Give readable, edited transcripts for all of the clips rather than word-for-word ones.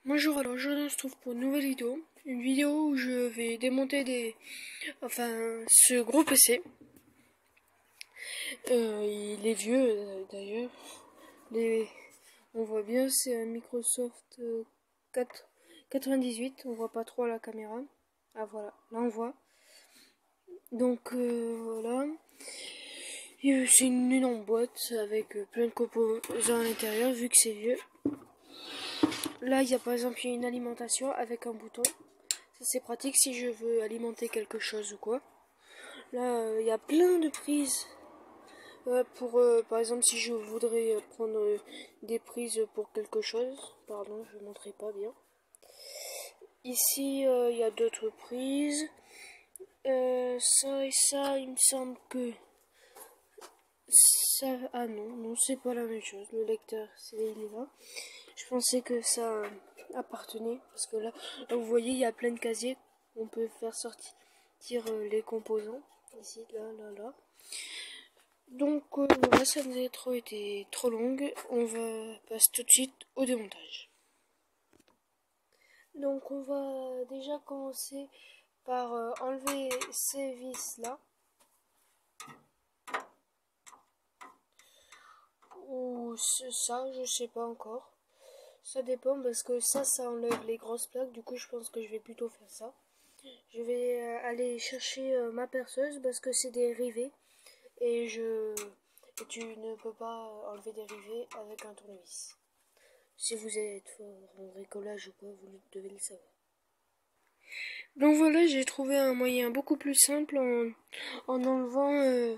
Bonjour, alors je se trouve pour une nouvelle vidéo. Une vidéo où je vais démonter ce gros PC. Il est vieux d'ailleurs. On voit bien, c'est un Microsoft 98. On voit pas trop à la caméra. Ah voilà, là on voit. Donc voilà. C'est une énorme boîte avec plein de composants à l'intérieur vu que c'est vieux. Là, il y a par exemple une alimentation avec un bouton. Ça, c'est pratique si je veux alimenter quelque chose ou quoi. Là, il y a plein de prises. Par exemple, si je voudrais prendre des prises pour quelque chose. Pardon, je ne montrerai pas bien. Ici, il y a d'autres prises. Ça et ça, il me semble que... Ça... Ah non, c'est pas la même chose. Le lecteur, il est là. Je pensais que ça appartenait, parce que là, vous voyez, il y a plein de casiers. On peut faire sortir les composants. Ici, là. Donc, voilà, ça nous a été trop longue. On va passer tout de suite au démontage. Donc, on va déjà commencer par enlever ces vis là. Ou ça, je sais pas encore. Ça dépend parce que ça enlève les grosses plaques. Du coup, je pense que je vais plutôt faire ça. Je vais aller chercher ma perceuse parce que c'est des rivets. Et tu ne peux pas enlever des rivets avec un tournevis. Si vous êtes fort en bricolage ou quoi, vous devez le savoir. Donc voilà, j'ai trouvé un moyen beaucoup plus simple en enlevant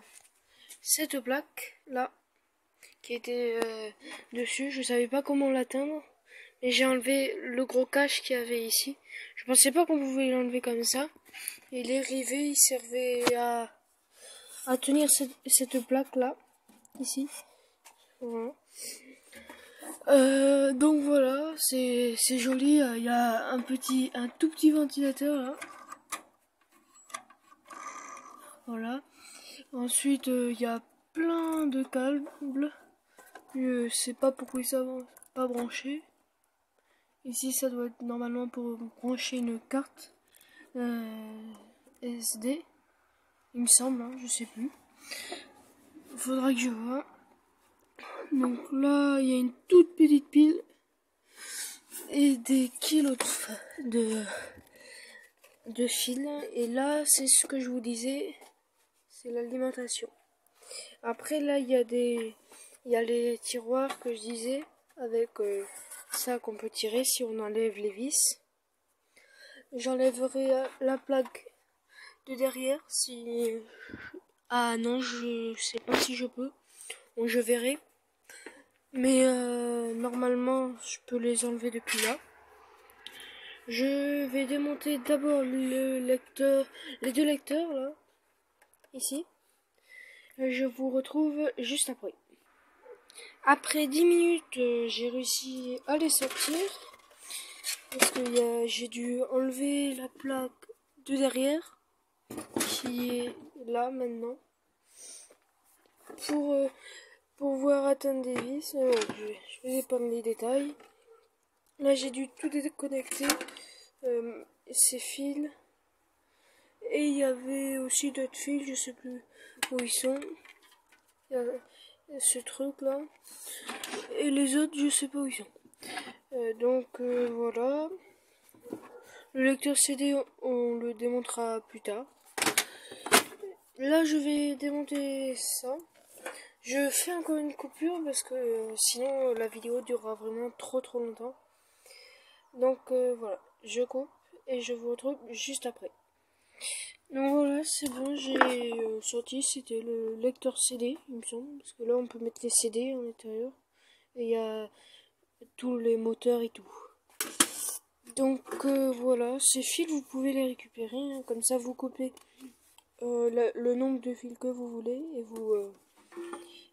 cette plaque là qui était dessus. Je savais pas comment l'atteindre, mais j'ai enlevé le gros cache qu'il y avait ici. Je pensais pas qu'on pouvait l'enlever comme ça. Et les rivets, ils servaient à tenir cette plaque là, ici. Voilà. Donc voilà, c'est joli. Il y a un tout petit ventilateur là. Voilà. Ensuite, il y a plein de câbles. Je sais pas pourquoi ça va pas brancher. Ici, ça doit être normalement pour brancher une carte SD. Il me semble, hein, je sais plus. Faudra que je vois. Donc là, il y a une toute petite pile et des kilos de fil. Et là, c'est ce que je vous disais, c'est l'alimentation. Après, là, il y a les tiroirs que je disais avec ça qu'on peut tirer si on enlève les vis. J'enlèverai la plaque de derrière si... Ah non, je sais pas si je peux. Bon, je verrai. Mais normalement, je peux les enlever depuis là. Je vais démonter d'abord les deux lecteurs là, ici. Je vous retrouve juste après. Après 10 minutes, j'ai réussi à les sortir. Parce que j'ai dû enlever la plaque de derrière, qui est là maintenant. Pour pouvoir atteindre des vis, je vais pas les détails. Là, j'ai dû tout déconnecter, ces fils. Et il y avait aussi d'autres fils, je sais plus où ils sont. Il y a ce truc là. Et les autres, je sais pas où ils sont. Donc voilà. Le lecteur CD, on le démontera plus tard. Là, je vais démonter ça. Je fais encore une coupure parce que sinon la vidéo durera vraiment trop longtemps. Donc voilà, je coupe et je vous retrouve juste après. Donc voilà, c'est bon, j'ai sorti, c'était le lecteur CD, il me semble, parce que là on peut mettre les CD à l'intérieur et il y a tous les moteurs et tout. Donc voilà, ces fils vous pouvez les récupérer, hein, comme ça vous coupez le nombre de fils que vous voulez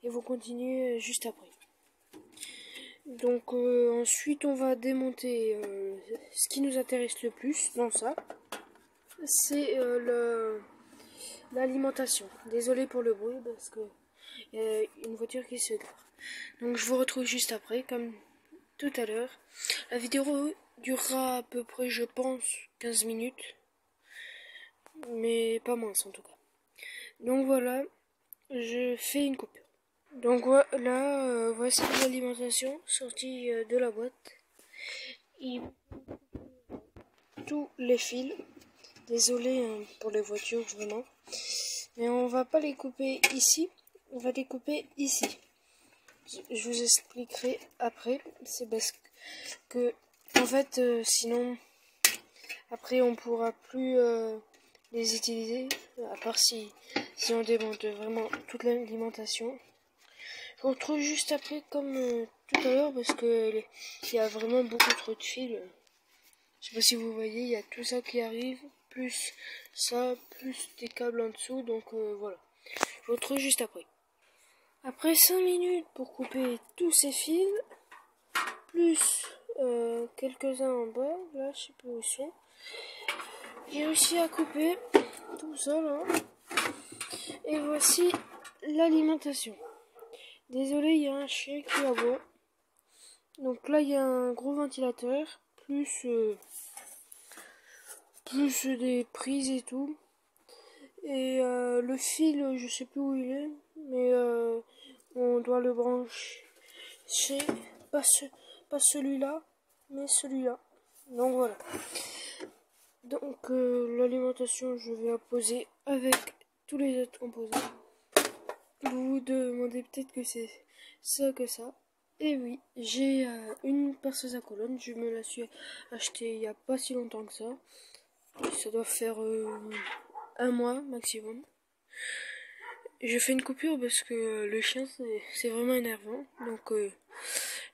et vous continuez juste après. Donc ensuite on va démonter ce qui nous intéresse le plus dans ça, c'est l'alimentation. Désolé pour le bruit parce que il y a une voiture qui se gare. Donc je vous retrouve juste après, comme tout à l'heure. La vidéo durera à peu près, je pense, 15 minutes. Mais pas moins en tout cas. Donc voilà, je fais une coupure. Donc voilà, voici l'alimentation sortie de la boîte. Et tous les fils. Désolé pour les voitures vraiment. Mais on va pas les couper ici, on va les couper ici. Je vous expliquerai après. C'est parce que en fait sinon après on pourra plus les utiliser, à part si on démonte vraiment toute l'alimentation. Je vous retrouve juste après comme tout à l'heure parce que il y a vraiment beaucoup trop de fils. Je sais pas si vous voyez, il y a tout ça qui arrive, plus ça, plus des câbles en dessous, donc voilà. Je vous retrouve juste après. Après 5 minutes pour couper tous ces fils, plus quelques-uns en bas, là je sais pas où ils sont. J'ai réussi à couper tout ça là. Et voici l'alimentation. Désolé, il y a un chien qui aboie. Donc là il y a un gros ventilateur, plus des prises et tout. Et le fil, je sais plus où il est, mais on doit le brancher. Pas celui-là, mais celui-là. Donc voilà. Donc l'alimentation, je vais la poser avec tous les autres composants. Vous vous demandez peut-être que c'est ça que ça. Et oui, j'ai une perceuse à colonne. Je me la suis achetée il n'y a pas si longtemps que ça. Ça doit faire un mois maximum. Je fais une coupure parce que le chien c'est vraiment énervant. Donc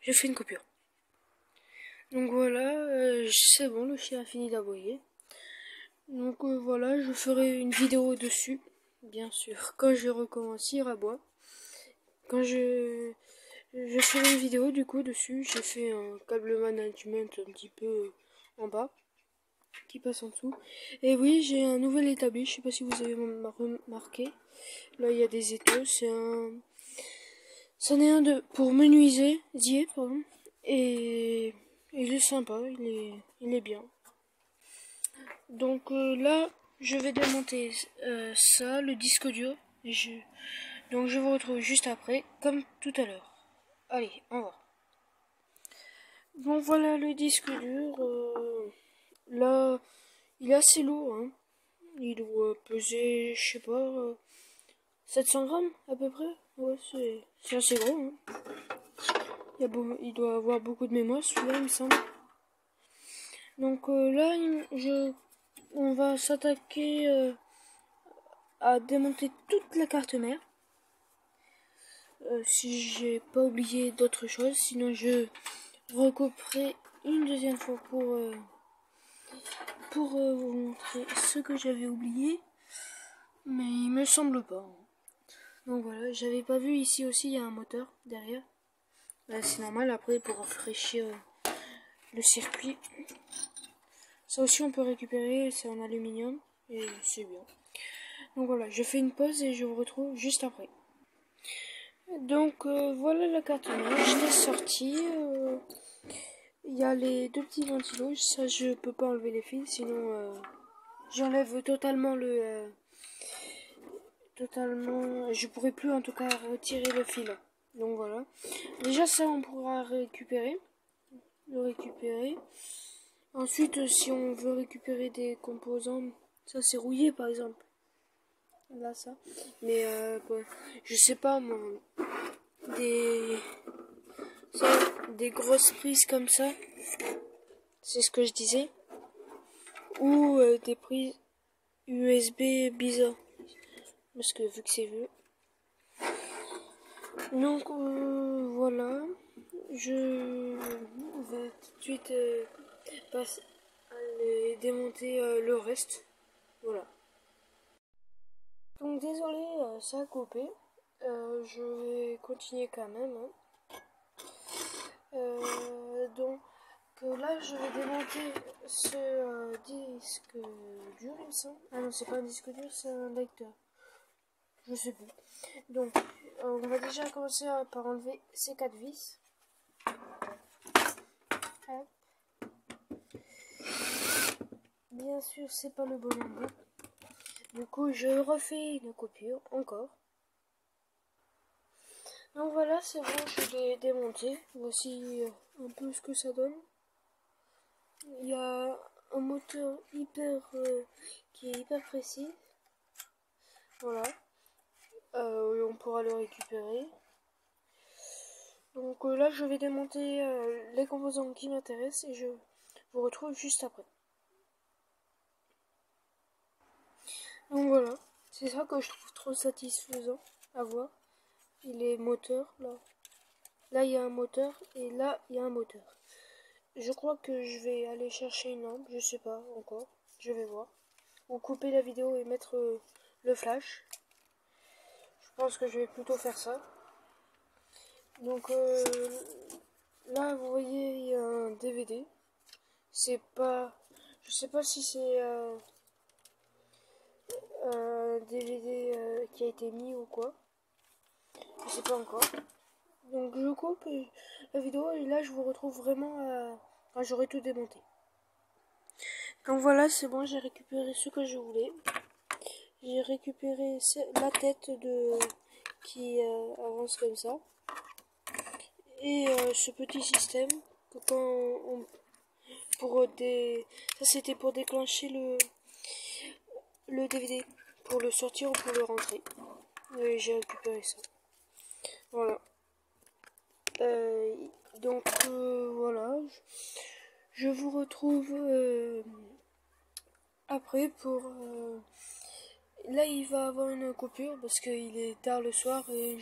je fais une coupure. Donc voilà, c'est bon, le chien a fini d'aboyer. Donc voilà, je ferai une vidéo dessus, bien sûr, quand je recommence à boire. Quand je ferai une vidéo du coup dessus, j'ai fait un câble management un petit peu en bas, qui passe en dessous. Et oui, j'ai un nouvel établi, je sais pas si vous avez remarqué. Là, il y a des étaux, c'en est un pour menuisier, pardon. Et il est sympa, il est bien. Donc là, je vais démonter ça, le disque dur. Donc je vous retrouve juste après, comme tout à l'heure. Allez, au revoir. Bon voilà le disque dur. Là, il est assez lourd. Hein. Il doit peser, je sais pas, 700 grammes à peu près. Ouais, c'est assez gros. Hein. Il doit avoir beaucoup de mémoire, celui-là, il me semble. Donc là, on va s'attaquer à démonter toute la carte mère. Si j'ai pas oublié d'autres choses, sinon je recouperai une deuxième fois pour vous montrer ce que j'avais oublié, mais il me semble pas. Donc voilà, j'avais pas vu ici aussi il y a un moteur derrière. C'est normal après pour rafraîchir le circuit. Ça aussi on peut récupérer, c'est en aluminium et c'est bien. Donc voilà, je fais une pause et je vous retrouve juste après. Donc voilà la carte mère, je l'ai sortie. Il y a les deux petits ventilos, ça je peux pas enlever les fils, sinon j'enlève totalement je pourrais plus en tout cas retirer le fil. Donc voilà. Déjà ça on pourra le récupérer. Ensuite si on veut récupérer des composants, ça c'est rouillé par exemple. Là ça. Mais je sais pas moi. Des grosses prises comme ça, c'est ce que je disais, ou des prises USB bizarres, parce que vu que c'est vieux. Donc voilà, je vais tout de suite passer à démonter le reste. Voilà. Donc désolé, ça a coupé. Je vais continuer quand même. Hein. Donc là je vais démonter ce disque dur il me semble. Ah non c'est pas un disque dur, c'est un lecteur. je sais plus. Donc on va déjà commencer par enlever ces 4 vis. Hop. Bien sûr, c'est pas le bon endroit. Du coup, je refais une coupure encore. Donc voilà, c'est bon, je l'ai démonté. Voici un peu ce que ça donne. Il y a un moteur qui est hyper précis. Voilà. On pourra le récupérer. Donc là, je vais démonter les composants qui m'intéressent et je vous retrouve juste après. Donc voilà, c'est ça que je trouve trop satisfaisant à voir. Il est moteur là. Là, il y a un moteur et là, il y a un moteur. Je crois que je vais aller chercher une lampe, je sais pas encore. Je vais voir. Ou couper la vidéo et mettre le flash. Je pense que je vais plutôt faire ça. Donc là, vous voyez, il y a un DVD. C'est pas... Je sais pas si c'est un DVD qui a été mis ou quoi. Je sais pas encore. Donc je coupe la vidéo et là, je vous retrouve vraiment quand j'aurai tout démonté. Donc voilà, c'est bon, j'ai récupéré ce que je voulais. J'ai récupéré la tête qui avance comme ça. Et ce petit système que ça c'était pour déclencher le DVD, pour le sortir ou pour le rentrer. Et j'ai récupéré ça. Voilà. Donc voilà. Je vous retrouve après pour... Là il va avoir une coupure parce qu'il est tard le soir et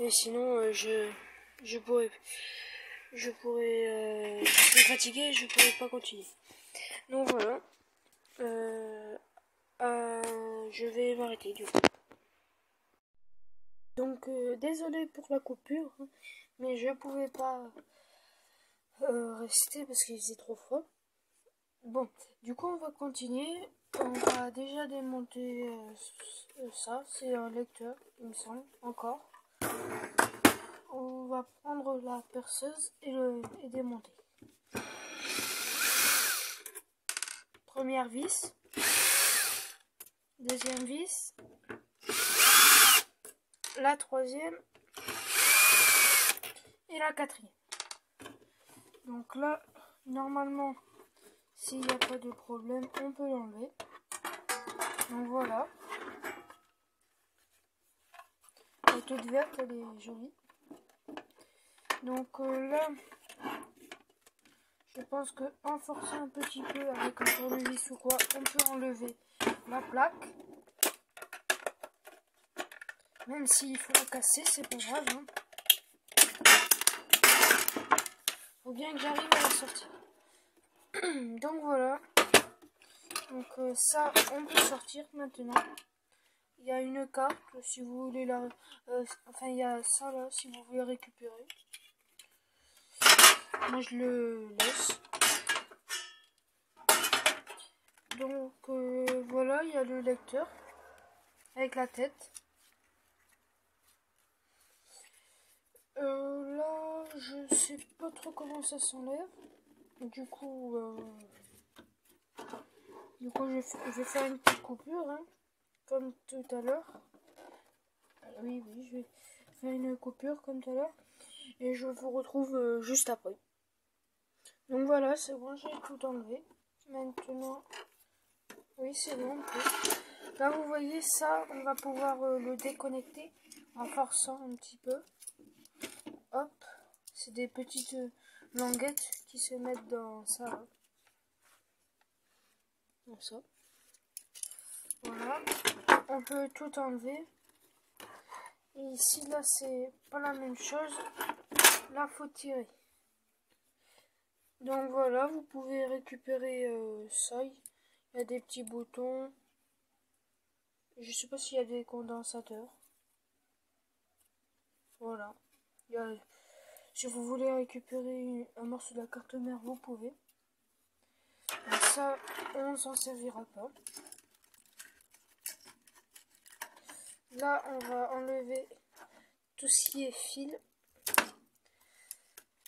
sinon je pourrais je suis fatigué, je pourrais pas continuer. Donc voilà. Je vais m'arrêter du coup. Donc désolé pour la coupure, hein, mais je pouvais pas rester parce qu'il faisait trop froid. Bon, du coup on va continuer. On va déjà démonter ça, c'est un lecteur, il me semble, encore. On va prendre la perceuse et démonter. Première vis, deuxième vis, la troisième et la quatrième. Donc là, normalement, s'il n'y a pas de problème, on peut l'enlever. Donc voilà. Elle est toute verte, elle est jolie. Donc là, je pense qu'en forçant un petit peu avec un tournevis ou quoi, on peut enlever la plaque. Même s'il faut la casser, c'est pas grave. Hein. Faut bien que j'arrive à la sortir. Donc voilà. Donc ça, on peut sortir maintenant. Il y a une carte si vous voulez enfin, il y a ça là si vous voulez récupérer. Moi, je le laisse. Donc voilà, il y a le lecteur avec la tête. Là, je sais pas trop comment ça s'enlève. Du coup, je vais faire une petite coupure, hein, comme tout à l'heure. Oui, je vais faire une coupure comme tout à l'heure. Et je vous retrouve juste après. Donc voilà, c'est bon, j'ai tout enlevé. Maintenant, oui, c'est bon. Là, vous voyez ça, on va pouvoir le déconnecter en forçant un petit peu. Hop, c'est des petites languettes qui se mettent dans ça. Là. Comme ça. Voilà, on peut tout enlever. Et ici, là, c'est pas la même chose. Là, faut tirer. Donc voilà, vous pouvez récupérer ça. Il y a des petits boutons. Je sais pas s'il y a des condensateurs. Voilà. Si vous voulez récupérer un morceau de la carte mère, vous pouvez. Mais ça, on s'en servira pas. Là, on va enlever tout ce qui est fil.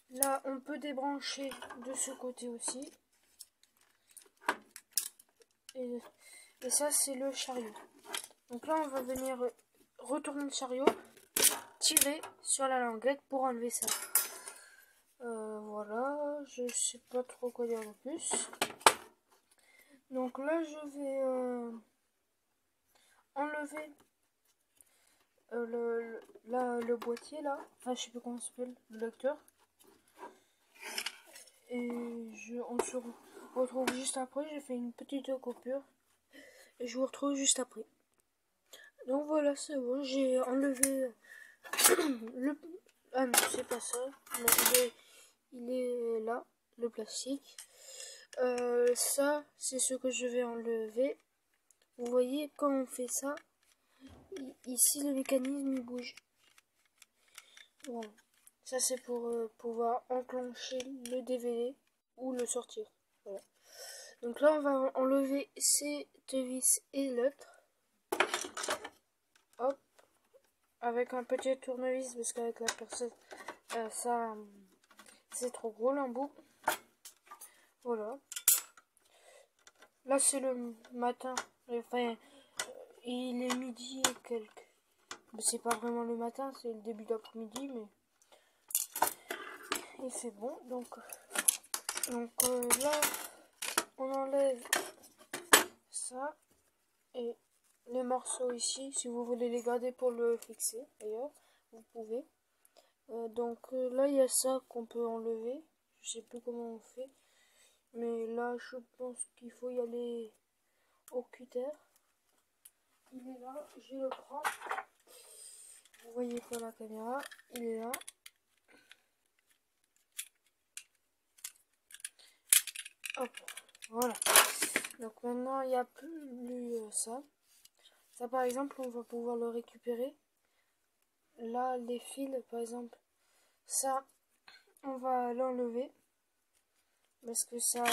Là, on peut débrancher de ce côté aussi. Et ça, c'est le chariot. Donc là, on va venir retourner le chariot, tirer sur la languette pour enlever ça. Voilà, je sais pas trop quoi dire de plus. Donc là, je vais enlever le boîtier là. Enfin, je sais plus comment ça s'appelle, le lecteur. Et on se retrouve juste après. J'ai fait une petite coupure. Et je vous retrouve juste après. Donc voilà, c'est bon. J'ai enlevé le... Ah non, c'est pas ça. Non, il est là, le plastique. Ça, c'est ce que je vais enlever. Vous voyez, quand on fait ça, ici le mécanisme il bouge. Voilà. Ça, c'est pour pouvoir enclencher le DVD ou le sortir. Voilà. Donc là, on va enlever cette vis et l'autre. Hop. Avec un petit tournevis, parce qu'avec la personne, ça, c'est trop gros l'embout. Voilà. Là, c'est le matin. Enfin, il est midi et quelques. C'est pas vraiment le matin, c'est le début d'après-midi, mais il fait bon. Donc là, on enlève ça et les morceaux ici. Si vous voulez les garder pour le fixer, d'ailleurs, vous pouvez. Là, il y a ça qu'on peut enlever. Je sais plus comment on fait. Mais là, je pense qu'il faut y aller au cutter. Il est là, je le prends. Vous voyez pas la caméra, il est là. Hop, voilà. Donc maintenant, il n'y a plus ça. Ça, par exemple, on va pouvoir le récupérer. Là, les fils, par exemple, ça, on va l'enlever. Parce que ça...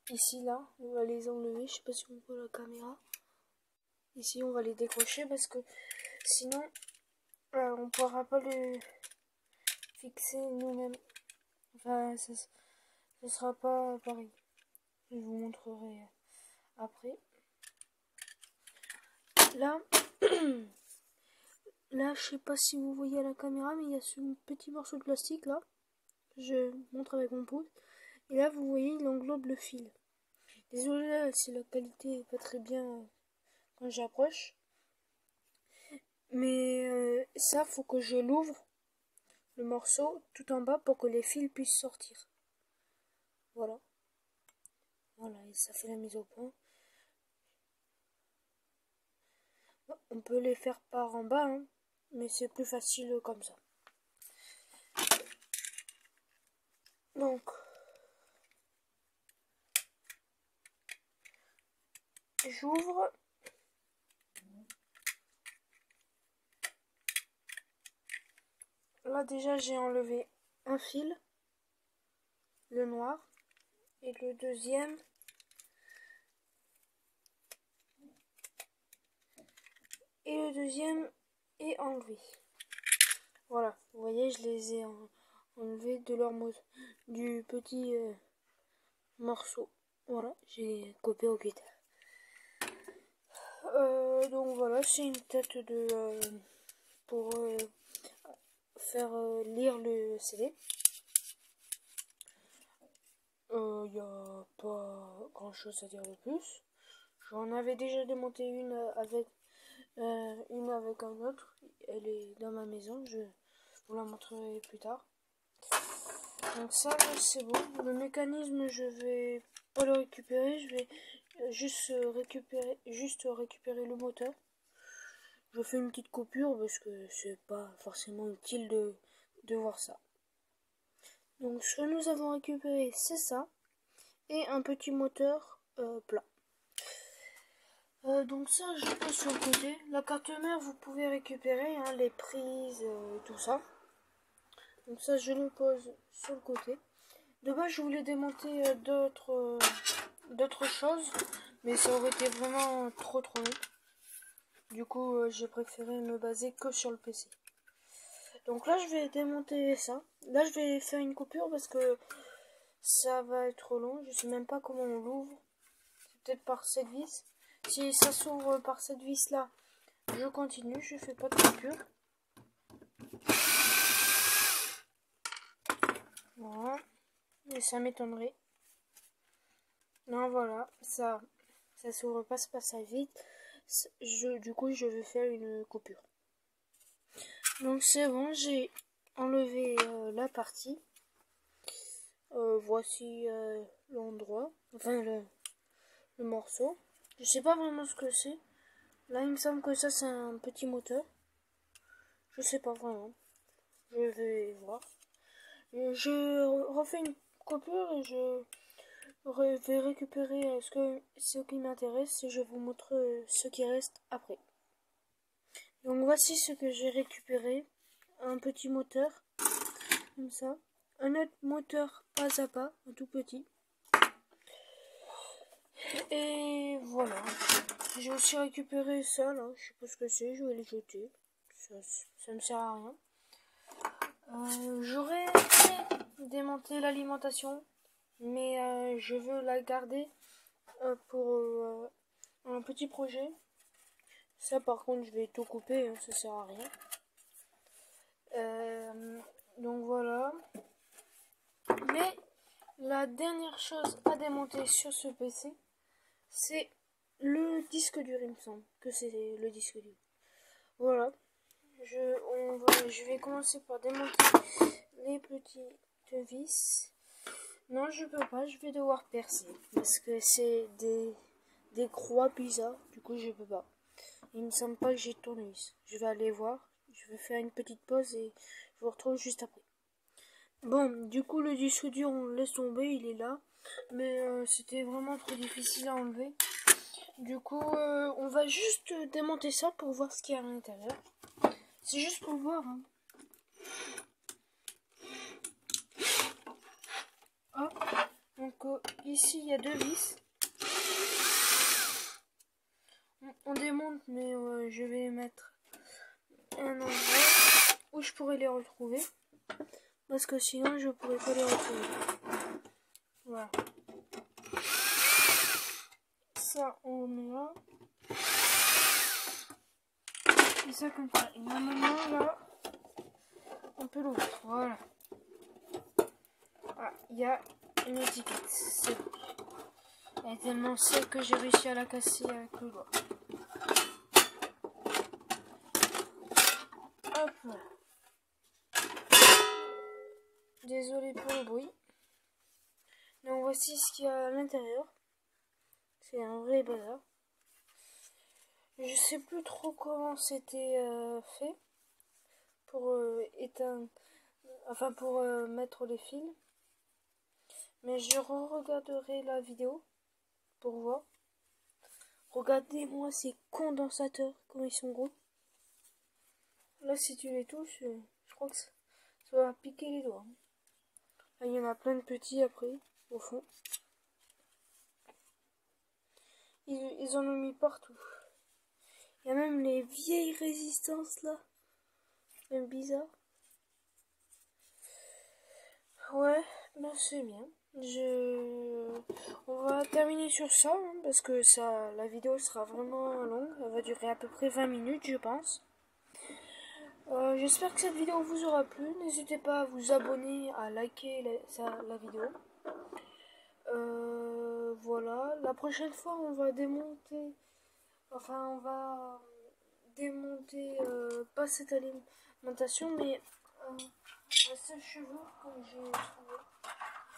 Ici, là, on va les enlever. Je sais pas si on voit la caméra. Ici, on va les décrocher parce que sinon, on ne pourra pas les fixer nous-mêmes. Enfin, ça sera pas pareil. Je vous montrerai après. Là, là, je sais pas si vous voyez à la caméra, mais il y a ce petit morceau de plastique là. Je montre avec mon pouce. Et là, vous voyez, il englobe le fil. Désolé si la qualité est pas très bien quand j'approche. Mais ça, faut que je l'ouvre, le morceau, tout en bas pour que les fils puissent sortir. Voilà. Voilà, et ça fait la mise au point. On peut les faire par en bas, hein, mais c'est plus facile comme ça. Donc, j'ouvre. Là déjà j'ai enlevé un fil, le noir, et le deuxième est enlevé. Voilà, vous voyez, je les ai enlevés de leur mode du petit morceau. Voilà, j'ai copié au cutter. Donc voilà, c'est une tête de pour faire lire le CD. Il n'y a pas grand chose à dire de plus. J'en avais déjà démonté une avec un autre. Elle est dans ma maison, je vous la montrerai plus tard. Donc ça c'est bon. Le mécanisme, je vais pas le récupérer, je vais juste récupérer le moteur. Je fais une petite coupure parce que c'est pas forcément utile de voir ça. Donc ce que nous avons récupéré, c'est ça et un petit moteur plat. Donc ça, je pose sur le côté. La carte mère, vous pouvez récupérer hein, les prises, tout ça. Donc ça, je le pose sur le côté. De base, je voulais démonter d'autres choses, mais ça aurait été vraiment trop long. Du coup, j'ai préféré me baser que sur le PC. Donc là, je vais démonter ça. Là, je vais faire une coupure parce que ça va être trop long. Je sais même pas comment on l'ouvre. C'est peut-être par cette vis. Si ça s'ouvre par cette vis là, je continue. Je fais pas de coupure. Voilà. Et ça m'étonnerait. Non, voilà. Ça s'ouvre pas, c'est pas ça vite. Du coup, je vais faire une coupure. Donc c'est bon, j'ai enlevé la partie. Voici l'endroit, enfin le morceau. Je sais pas vraiment ce que c'est. Là, il me semble que ça c'est un petit moteur. Je sais pas vraiment. Je vais voir. Je refais une coupure et je vais récupérer ce qui m'intéresse et je vous montre ce qui reste après. Donc voici ce que j'ai récupéré. Un petit moteur, comme ça. Un autre moteur pas à pas, un tout petit. Et voilà. J'ai aussi récupéré ça là, je sais pas ce que c'est, je vais le jeter. Ça ne sert à rien. J'aurais démonté l'alimentation, mais je veux la garder pour un petit projet. Ça par contre je vais tout couper, hein, ça sert à rien. Donc voilà. Mais la dernière chose à démonter sur ce PC, c'est le disque dur, il me semble que c'est le disque dur. Voilà. Je vais commencer par démonter les petites vis. Non, je peux pas, je vais devoir percer. Parce que c'est des croix bizarres, du coup je peux pas. Il me semble pas que j'ai de tournevis. Je vais aller voir, je vais faire une petite pause et je vous retrouve juste après. Bon, du coup le disque dur on le laisse tomber, il est là. Mais c'était vraiment trop difficile à enlever. Du coup, on va juste démonter ça pour voir ce qu'il y a à l'intérieur. C'est juste pour voir. Hein. Hop. Donc ici, il y a deux vis. On démonte, mais je vais les mettre un endroit où je pourrais les retrouver. Parce que sinon, je pourrais pas les retrouver. Voilà. Ça, on met là. Et ça comme ça. Et là, maintenant, là, on peut l'ouvrir. Voilà. Ah, il y a une étiquette. C'est bon. Elle est tellement sec que j'ai réussi à la casser avec le doigt. Hop là. Désolé pour le bruit. Donc voici ce qu'il y a à l'intérieur. C'est un vrai bazar. Je sais plus trop comment c'était fait pour éteindre, enfin pour mettre les fils. Mais je re-regarderai la vidéo pour voir. Regardez-moi ces condensateurs, comme ils sont gros. Là, si tu les touches, je crois que ça va piquer les doigts. Là, il y en a plein de petits après, au fond. Ils en ont mis partout. Il y a même les vieilles résistances là. Même bizarre. Ouais, ben c'est bien. On va terminer sur ça, hein, parce que la vidéo sera vraiment longue. Elle va durer à peu près 20 minutes, je pense. J'espère que cette vidéo vous aura plu. N'hésitez pas à vous abonner, à liker la vidéo. Voilà. La prochaine fois, on va démonter. Enfin, on va démonter pas cette alimentation, mais un sèche-cheveux que j'ai trouvé.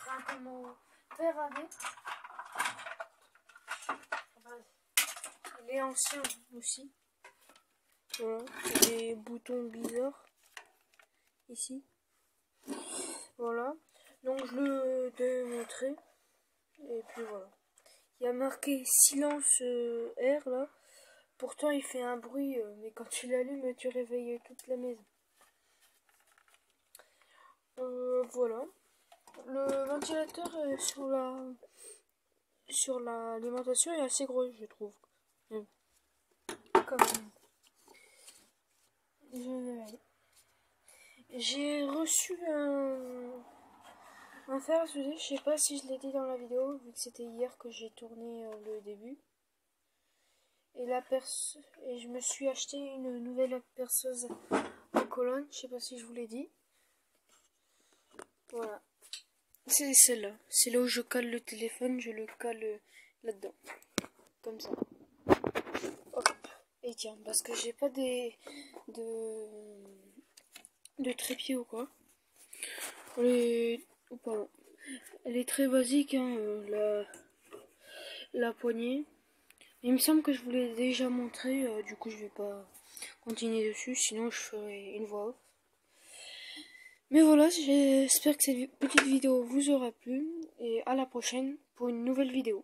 C'est un peu mon père avait. Enfin, il est ancien aussi. Voilà, il y a des boutons bizarres ici. Voilà, donc je le démontrerai. Et puis voilà. Il y a marqué silence R là. Pourtant il fait un bruit, mais quand tu l'allumes, tu réveilles toute la maison. Voilà. Le ventilateur sur l'alimentation est assez gros, je trouve. Quand même. J'ai reçu un fer à souder, je sais pas si je l'ai dit dans la vidéo, vu que c'était hier que j'ai tourné le début. Et et je me suis acheté une nouvelle perceuse en colonne, je sais pas si je vous l'ai dit. Voilà. C'est celle-là. C'est là où je cale le téléphone, je le cale là-dedans. Comme ça. Hop. Et tiens, parce que j'ai pas de trépied ou quoi. Pardon. Elle est très basique, hein, la poignée. Il me semble que je vous l'ai déjà montré, du coup je vais pas continuer dessus, sinon je ferai une voix off. Mais voilà, j'espère que cette petite vidéo vous aura plu, et à la prochaine pour une nouvelle vidéo.